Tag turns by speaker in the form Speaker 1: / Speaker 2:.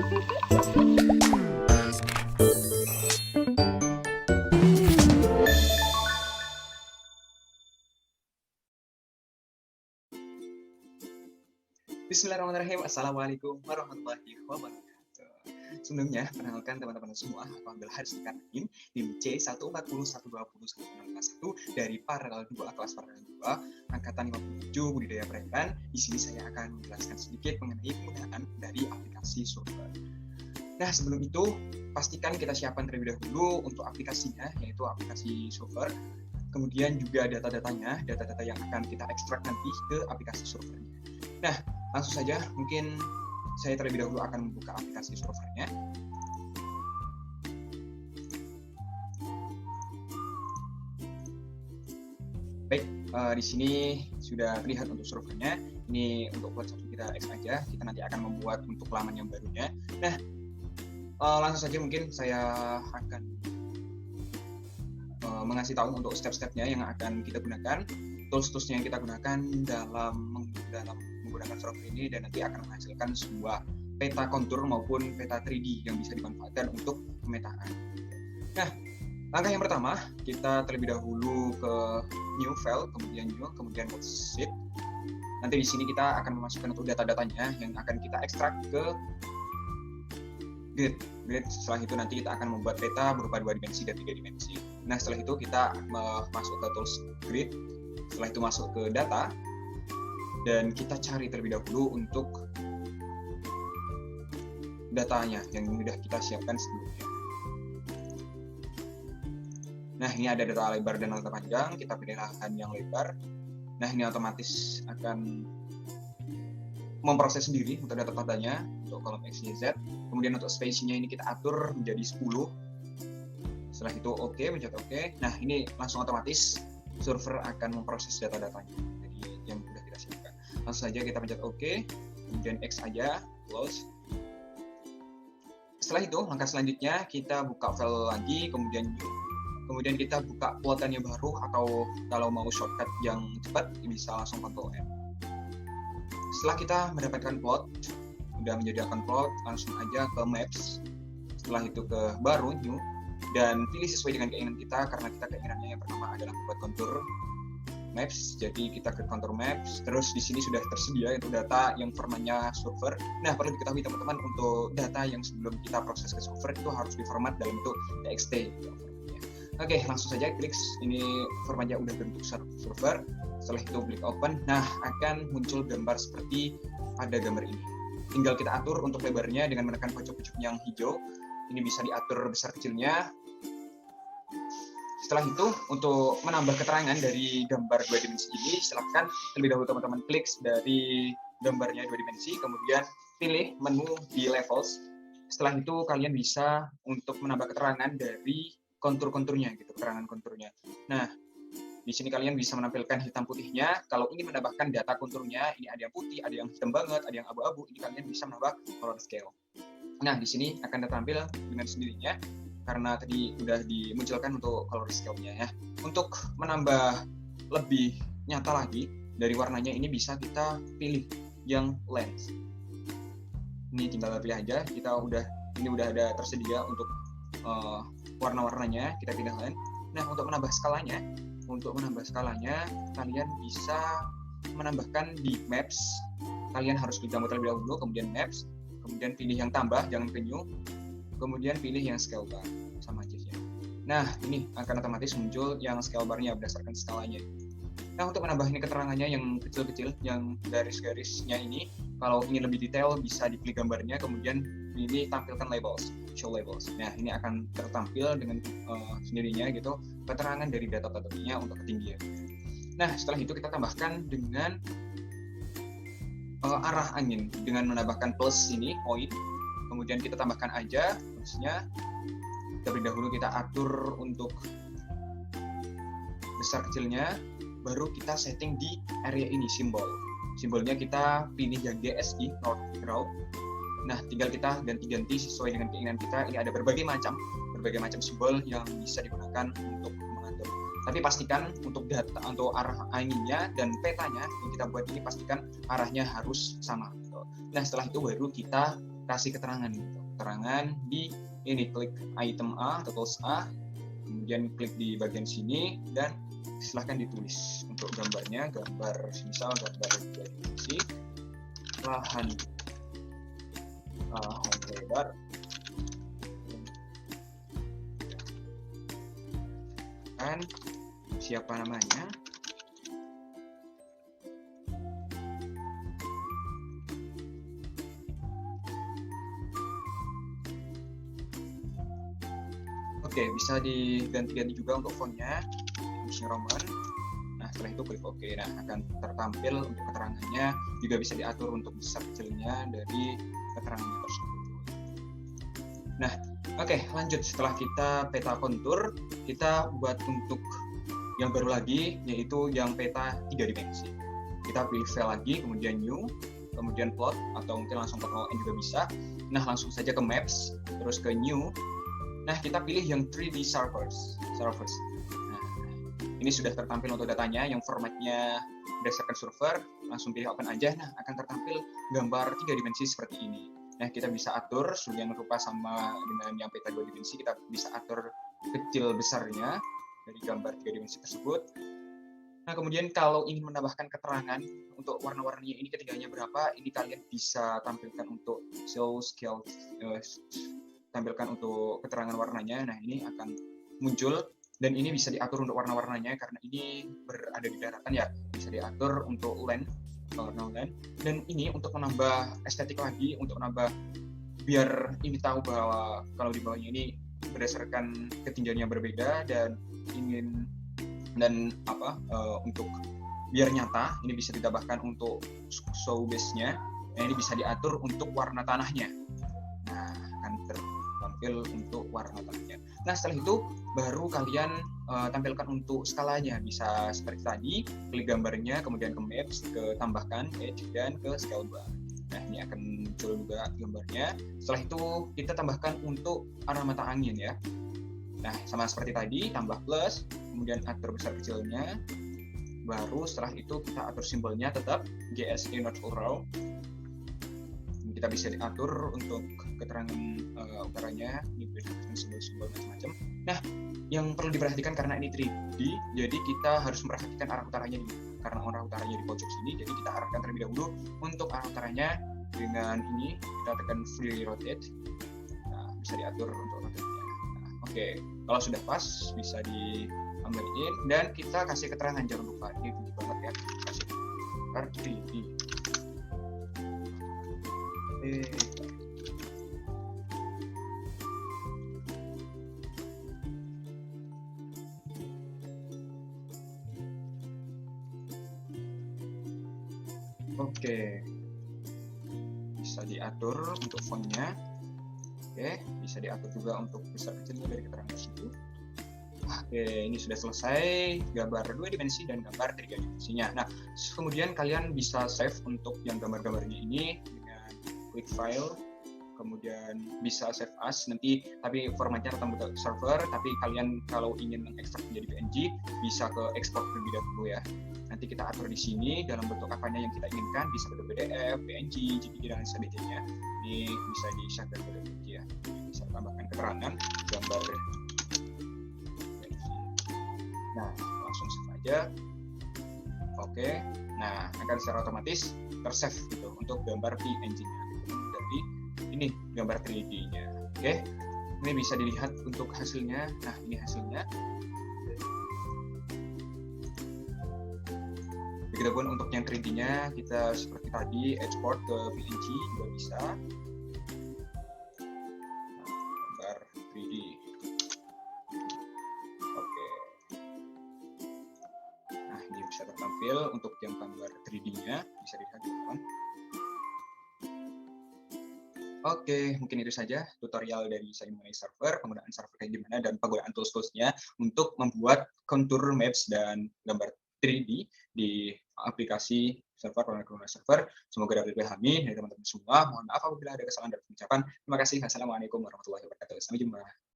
Speaker 1: Bismillahirrahmanirrahim. Assalamualaikum warahmatullahi wabarakatuh. Sebelumnya, perkenalkan teman-teman semua, aku Abdul Haris Karnain, NIM C140120161 dari Paralel 2, kelas Paralel 2, angkatan 57 budidaya perairan. Di sini saya akan menjelaskan sedikit mengenai penggunaan dari aplikasi Surfer. Nah, sebelum itu, pastikan kita siapkan terlebih dahulu untuk aplikasinya, yaitu aplikasi Surfer. Kemudian juga data-datanya, data-data yang akan kita ekstrak nanti ke aplikasi Surfernya. Nah, langsung saja, mungkin saya terlebih dahulu akan membuka aplikasi Surfernya. Baik, di sini sudah terlihat untuk Surfernya. Ini untuk plot 1 kita X aja, kita nanti akan membuat untuk laman yang barunya. Nah, langsung saja mungkin saya akan mengasih tahu untuk step-stepnya yang akan kita gunakan, tools-toolsnya yang kita gunakan dalam menggunakan Surfer ini, dan nanti akan menghasilkan sebuah peta kontur maupun peta 3D yang bisa dimanfaatkan untuk pemetaan. Nah, langkah yang pertama, kita terlebih dahulu ke new file, kemudian new, kemudian worksheet. Nanti di sini kita akan memasukkan untuk data-datanya yang akan kita ekstrak ke grid. Setelah itu nanti kita akan membuat peta berupa 2 dimensi dan 3 dimensi. Nah, setelah itu kita masuk ke tools grid, setelah itu masuk ke data, dan kita cari terlebih dahulu untuk datanya yang sudah kita siapkan sebelumnya. Nah, ini ada data lebar dan data panjang, kita pilih lahan yang lebar. Nah, ini otomatis akan memproses sendiri untuk data-datanya, untuk kolom X, Y, Z. Kemudian untuk spacing-nya ini kita atur menjadi 10. Setelah itu OK, pencet OK. Nah, ini langsung otomatis Surfer akan memproses data-datanya. Jadi yang sudah kita siapkan. Langsung saja kita pencet OK, kemudian X aja, close. Setelah itu, langkah selanjutnya kita buka file lagi, kemudian new. Kemudian kita buka plotan yang baru, atau kalau mau shortcut yang cepat bisa langsung Ctrl N. Setelah kita mendapatkan plot, sudah menyediakan plot, langsung aja ke maps. Setelah itu ke baru, new, dan pilih sesuai dengan keinginan kita, karena kita keinginannya yang pertama adalah membuat kontur maps. Jadi kita ke kontur maps, terus di sini sudah tersedia untuk data yang formatnya Surfer. Nah, perlu diketahui teman-teman, untuk data yang sebelum kita proses ke Surfer itu harus diformat dalam bentuk TXT. Oke, langsung saja klik, ini formatnya udah bentuk Surfer. Setelah itu klik open, nah akan muncul gambar seperti pada gambar ini. Tinggal kita atur untuk lebarnya dengan menekan pojok-pojok yang hijau. Ini bisa diatur besar kecilnya. Setelah itu, untuk menambah keterangan dari gambar 2 dimensi ini, silahkan terlebih dahulu teman-teman klik dari gambarnya 2 dimensi, kemudian pilih menu di levels. Setelah itu kalian bisa untuk menambah keterangan dari kontur-konturnya, gitu, keterangan konturnya. Nah, di sini kalian bisa menampilkan hitam putihnya. Kalau ingin menambahkan data konturnya, ini ada yang putih, ada yang hitam banget, ada yang abu-abu. Ini kalian bisa menambah color scale. Nah, di sini akan tampil dengan sendirinya karena tadi udah dimunculkan untuk color scale-nya ya. Untuk menambah lebih nyata lagi dari warnanya, ini bisa kita pilih yang lens. Ini tinggal pilih aja. Ini udah ada tersedia untuk warna-warnanya. Kita pilih lens. Nah, untuk menambah skalanya, kalian bisa menambahkan di maps. Kalian harus klik gambar terlebih dahulu, kemudian maps, kemudian pilih yang tambah, jangan ke new, kemudian pilih yang scale bar, sama aja ya. Nah, ini akan otomatis muncul yang scale bar-nya berdasarkan skalanya. Nah, untuk menambah ini keterangannya yang kecil-kecil, yang garis-garisnya ini, kalau ingin lebih detail bisa diklik gambarnya, kemudian ini tampilkan labels, show labels. Nah, ini akan tertampil dengan sendirinya gitu, keterangan dari data-datanya untuk ketinggian. Nah, setelah itu kita tambahkan dengan arah angin, dengan menambahkan plus ini, point. Kemudian kita tambahkan aja plusnya. Terlebih dahulu kita atur untuk besar kecilnya, baru kita setting di area ini simbol. Simbolnya kita pilih yang GSI, North Ground. Nah, tinggal kita ganti-ganti sesuai dengan keinginan kita. Ini ada berbagai macam simbol yang bisa digunakan untuk mengatur. Tapi pastikan untuk data, untuk arah anginnya dan petanya yang kita buat ini, pastikan arahnya harus sama. Nah, setelah itu baru kita kasih keterangan gitu. Keterangan di ini, klik item A atau tools A, kemudian klik di bagian sini dan silahkan ditulis untuk gambarnya, gambar misal gambar 2 dimensi, lahan lebar kan siapa namanya. Oke, bisa diganti-ganti juga untuk fontnya, Times New Roman. Nah, setelah itu klik OK. Nah, akan tertampil untuk keterangannya, juga bisa diatur untuk besar kecilnya dari keterangannya tersebut. Nah, oke, lanjut. Setelah kita peta kontur, kita buat untuk yang baru lagi, yaitu yang peta 3 dimensi. Kita pilih file lagi, kemudian new, kemudian plot, atau mungkin langsung Ctrl N juga bisa. Nah, langsung saja ke maps, terus ke new. Nah, kita pilih yang 3D servers. Nah, ini sudah tertampil untuk datanya, yang formatnya berdasarkan server, langsung pilih open aja. Nah, akan tertampil gambar 3 dimensi seperti ini. Nah, kita bisa atur sedemikian rupa sama dengan yang peta 2 dimensi, kita bisa atur kecil besarnya dari gambar 3 dimensi tersebut. Nah, kemudian kalau ingin menambahkan keterangan untuk warna-warninya ini ketiganya berapa, ini kalian bisa tampilkan untuk show scale, tampilkan untuk keterangan warnanya. Nah, ini akan muncul dan ini bisa diatur untuk warna-warnanya karena ini berada di daratan ya, bisa diatur untuk land, warna land. Dan ini untuk menambah estetik lagi, untuk menambah biar ini tahu bahwa kalau di bawahnya ini berdasarkan ketinggian yang berbeda dan ingin dan untuk biar nyata ini bisa ditambahkan untuk show base-nya. Nah, ini bisa diatur untuk warna tanahnya. Nah, akan tertampil untuk warna tanahnya. Nah, setelah itu baru kalian tampilkan untuk skalanya. Bisa seperti tadi, klik gambarnya, kemudian ke maps, ke tambahkan edge, dan ke scale bar. Nah, ini akan muncul juga gambarnya. Setelah itu kita tambahkan untuk arah mata angin ya. Nah, sama seperti tadi, tambah plus, kemudian atur besar kecilnya. Baru setelah itu kita atur simbolnya tetap GSE not raw. Kita bisa diatur untuk keterangan utaranya, ini berdasarkan simbol-simbol macam-macam. Nah, yang perlu diperhatikan karena ini 3D, jadi kita harus memperhatikan arah utaranya di mana. Karena arah utaranya di pojok sini, jadi kita arahkan terlebih dahulu untuk arah utaranya dengan ini, kita tekan free rotate. Nah, bisa diatur untuk rotate-nya. Nah, oke, kalau sudah pas, bisa ditambahin dan kita kasih keterangan, jangan lupa, ini penting banget ya, kasih 3D. Oke, bisa diatur untuk fontnya. Oke, bisa diatur juga untuk besar kecilnya dari keterangan tersebut. Oke, ini sudah selesai gambar 2 dimensi dan gambar 3 dimensinya. Nah, kemudian kalian bisa save untuk yang gambar-gambarnya ini dengan klik file, kemudian bisa save as nanti, tapi formatnya datang ke server, tapi kalian kalau ingin mengekstrak menjadi PNG bisa ke export terlebih dahulu ya. Nanti kita atur di sini dalam bentuk apanya yang kita inginkan, bisa bentuk PDF, PNG, JPG dan sebagainya. Ini bisa di-share dan PNG ya. Bisa tambahkan keterangan gambar. Nah, langsung save aja. Oke. Nah, akan secara otomatis tersave gitu untuk gambar PNG-nya. Jadi ini gambar 3D-nya. Oke. Ini bisa dilihat untuk hasilnya. Nah, ini hasilnya. Begitupun untuk yang 3D-nya, kita seperti tadi export ke PNG juga bisa. Nah, gambar 3D. Oke. Nah, ini bisa tertampil untuk yang gambar 3D-nya, bisa dilihat teman-teman. Oke, mungkin itu saja tutorial dari saya mengenai server, penggunaan server kayak gimana, dan penggunaan tools-toolsnya untuk membuat contour maps dan gambar 3D di aplikasi server, penggunaan server. Semoga dapat dipahami dari teman-teman semua. Mohon maaf apabila ada kesalahan dalam ucapan. Terima kasih. Assalamualaikum warahmatullahi wabarakatuh. Sampai jumpa.